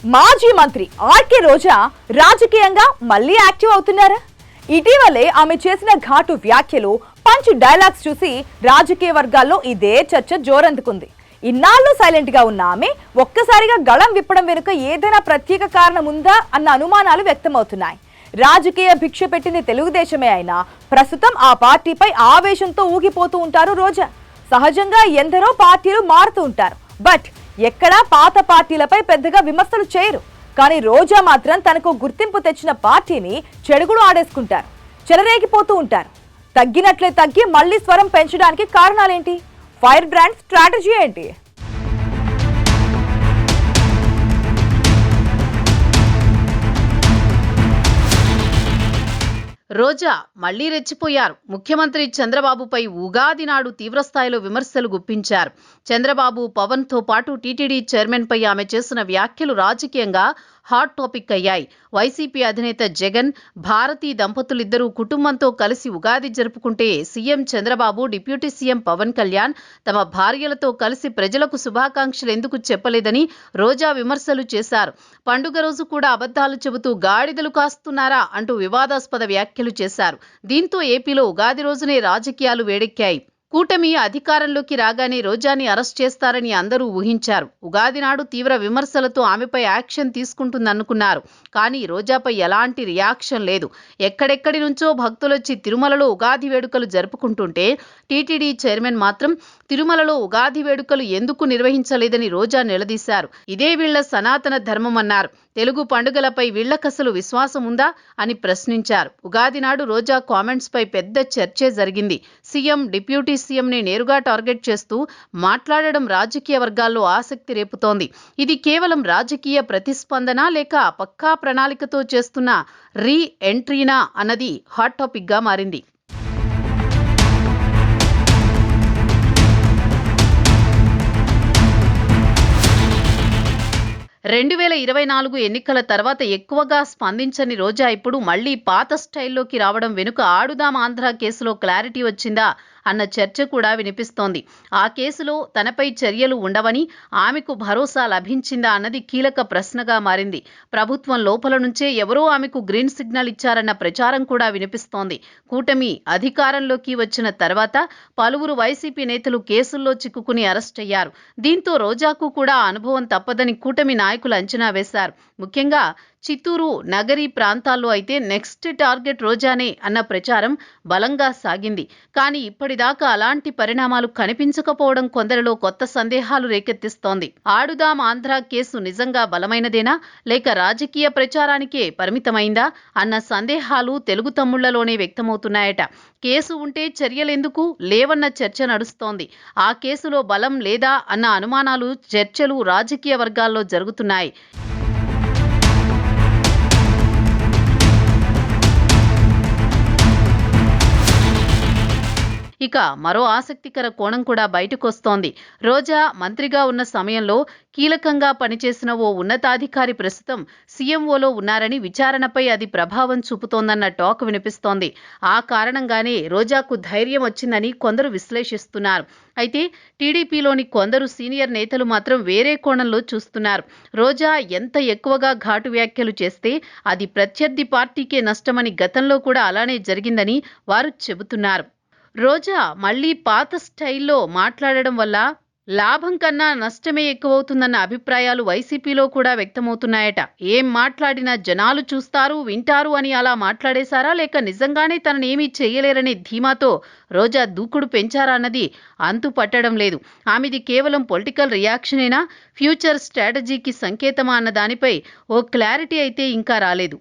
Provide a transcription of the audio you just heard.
మాజీ మంత్రి ఆర్కే రోజా రాజకీయంగా మళ్ళీ యాక్టివ్ అవుతున్నారా? ఇటీవలే ఆమె చేసిన ఘాటు వ్యాఖ్యలు, పంచ్ డైలాగ్స్ చూసి రాజకీయ వర్గాల్లో ఇదే చర్చ జోరందుకుంది. ఇన్నాళ్ళు సైలెంట్ గా ఉన్న ఆమె ఒక్కసారిగా గళం విప్పడం వెనుక ఏదైనా ప్రత్యేక కారణం ఉందా అన్న అనుమానాలు వ్యక్తమవుతున్నాయి. రాజకీయ భిక్ష పెట్టింది తెలుగుదేశమే అయినా ప్రస్తుతం ఆ పార్టీపై ఆవేశంతో ఊగిపోతూ ఉంటారు రోజా. సహజంగా ఎందరో పార్టీలు మారుతూ ఉంటారు, బట్ ఎక్కడా పాత పార్టీలపై పెద్దగా విమర్శలు చేయరు. కానీ రోజా మాత్రం తనకు గుర్తింపు తెచ్చిన పార్టీని చెడుగుడు ఆడేసుకుంటారు, చెలరేగిపోతూ ఉంటారు. తగ్గినట్లే తగ్గి మళ్లీ స్వరం పెంచడానికి కారణాలేంటి? ఫైర్ బ్రాండ్ స్ట్రాటజీ ఏంటి? రోజా మళ్లీ రెచ్చిపోయారు. ముఖ్యమంత్రి చంద్రబాబుపై ఉగాది నాడు తీవ్రస్థాయిలో విమర్శలు గుప్పించారు. చంద్రబాబు, పవన్ తో పాటు టీటీడీ చైర్మన్ పై ఆమె చేసిన వ్యాఖ్యలు రాజకీయంగా హాట్ టాపిక్ అయ్యాయి. వైసీపీ అధినేత జగన్, భారతీ దంపతులిద్దరూ కుటుంబంతో కలిసి ఉగాది జరుపుకుంటే CM Chandrababu, deputy CM Pawan Kalyan తమ భార్యలతో కలిసి ప్రజలకు శుభాకాంక్షలు ఎందుకు చెప్పలేదని రోజా విమర్శలు చేశారు. పండుగ రోజు కూడా అబద్ధాలు చెబుతూ గాడిదలు కాస్తున్నారా అంటూ వివాదాస్పద వ్యాఖ్యలు చేశారు. దీంతో ఏపీలో ఉగాది రోజునే రాజకీయాలు వేడెక్కాయి. కూటమి అధికారంలోకి రాగానే రోజాని అరెస్ట్ చేస్తారని అందరూ ఊహించారు. ఉగాది నాడు తీవ్ర విమర్శలతో ఆమెపై యాక్షన్ తీసుకుంటుందనుకున్నారు. కానీ రోజాపై ఎలాంటి రియాక్షన్ లేదు. ఎక్కడెక్కడి నుంచో భక్తులొచ్చి తిరుమలలో ఉగాది వేడుకలు జరుపుకుంటుంటే టీటీడీ చైర్మన్ మాత్రం తిరుమలలో ఉగాది వేడుకలు ఎందుకు నిర్వహించలేదని రోజా నిలదీశారు. ఇదే వీళ్ల సనాతన ధర్మమన్నారు. తెలుగు పండుగలపై వీళ్లకసలు విశ్వాసం ఉందా అని ప్రశ్నించారు. ఉగాది నాడు రోజా కామెంట్స్ పై పెద్ద చర్చే జరిగింది. సీఎం, డిప్యూటీ సీఎంని నేరుగా టార్గెట్ చేస్తూ మాట్లాడడం రాజకీయ వర్గాల్లో ఆసక్తి రేపుతోంది. ఇది కేవలం రాజకీయ ప్రతిస్పందన లేక పక్కా ప్రణాళికతో చేస్తున్న రీ ఎంట్రీనా అన్నది హాట్ టాపిక్ గా మారింది. 2024 ఎన్నికల తర్వాత ఎక్కువగా స్పందించని రోజా ఇప్పుడు మళ్లీ పాత స్టైల్లోకి రావడం వెనుక ఆడుదాం ఆంధ్ర కేసులో క్లారిటీ వచ్చిందా అన్న చర్చ కూడా వినిపిస్తోంది. ఆ కేసులో తనపై చర్యలు ఉండవని ఆమెకు భరోసా లభించిందా అన్నది కీలక ప్రశ్నగా మారింది. ప్రభుత్వం లోపల నుంచే ఎవరో ఆమెకు గ్రీన్ సిగ్నల్ ఇచ్చారన్న ప్రచారం కూడా వినిపిస్తోంది. కూటమి అధికారంలోకి వచ్చిన తర్వాత పలువురు వైసీపీ నేతలు కేసుల్లో చిక్కుకుని అరెస్ట్ అయ్యారు. దీంతో రోజాకు కూడా అనుభవం తప్పదని కూటమి నాయకులు అంచనా వేశారు. ముఖ్యంగా చిత్తూరు, నగరి ప్రాంతాల్లో అయితే నెక్స్ట్ టార్గెట్ రోజానే అన్న ప్రచారం బలంగా సాగింది. కానీ ఇప్పటిదాకా అలాంటి పరిణామాలు కనిపించకపోవడం కొందరిలో కొత్త సందేహాలు రేకెత్తిస్తోంది. ఆడుదాం ఆంధ్ర కేసు నిజంగా బలమైనదేనా లేక రాజకీయ ప్రచారానికే పరిమితమైందా అన్న సందేహాలు తెలుగు తమ్ముళ్లలోనే వ్యక్తమవుతున్నాయట. కేసు ఉంటే చర్యలెందుకు లేవన్న చర్చ నడుస్తోంది. ఆ కేసులో బలం లేదా అన్న అనుమానాలు, చర్చలు రాజకీయ వర్గాల్లో జరుగుతున్నాయి. ఇక మరో ఆసక్తికర కోణం కూడా బయటకొస్తోంది. రోజా మంత్రిగా ఉన్న సమయంలో కీలకంగా పనిచేసిన ఓ ఉన్నతాధికారి ప్రస్తుతం సీఎంఓలో ఉన్నారని, విచారణపై అది ప్రభావం చూపుతోందన్న టాక్ వినిపిస్తోంది. ఆ కారణంగానే రోజాకు ధైర్యం వచ్చిందని కొందరు విశ్లేషిస్తున్నారు. అయితే టీడీపీలోని కొందరు సీనియర్ నేతలు మాత్రం వేరే కోణంలో చూస్తున్నారు. రోజా ఎంత ఎక్కువగా ఘాటు వ్యాఖ్యలు చేస్తే అది ప్రత్యర్థి పార్టీకే నష్టమని, గతంలో కూడా అలానే జరిగిందని వారు చెబుతున్నారు. రోజా మళ్లీ పాత స్టైల్లో మాట్లాడడం వల్ల లాభం కన్నా నష్టమే ఎక్కువవుతుందన్న అభిప్రాయాలు వైసీపీలో కూడా వ్యక్తమవుతున్నాయట. ఏం మాట్లాడినా జనాలు చూస్తారు, వింటారు అని అలా మాట్లాడేశారా లేక నిజంగానే తననేమీ చేయలేరనే ధీమాతో రోజా దూకుడు పెంచారా అన్నది అంతు పట్టడం లేదు. ఆమెది కేవలం పొలిటికల్ రియాక్షనేనా, ఫ్యూచర్ స్ట్రాటజీకి సంకేతమా అన్న దానిపై ఓ క్లారిటీ అయితే ఇంకా రాలేదు.